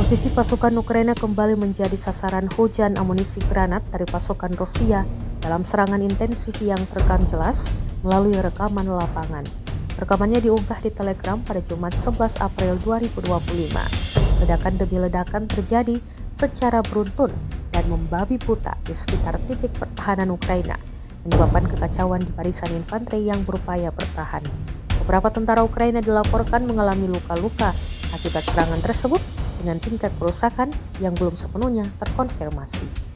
Posisi pasukan Ukraina kembali menjadi sasaran hujan amunisi granat dari pasukan Rusia dalam serangan intensif yang terekam jelas melalui rekaman lapangan. Rekamannya diunggah di Telegram pada Jumat 11 April 2025. Ledakan demi ledakan terjadi secara beruntun dan membabi buta di sekitar titik pertahanan Ukraina, menyebabkan kekacauan di barisan infanteri yang berupaya bertahan. Beberapa tentara Ukraina dilaporkan mengalami luka-luka akibat serangan tersebut dengan tingkat kerusakan yang belum sepenuhnya terkonfirmasi.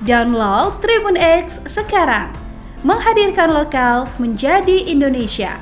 Download Tribun X sekarang, menghadirkan lokal menjadi Indonesia.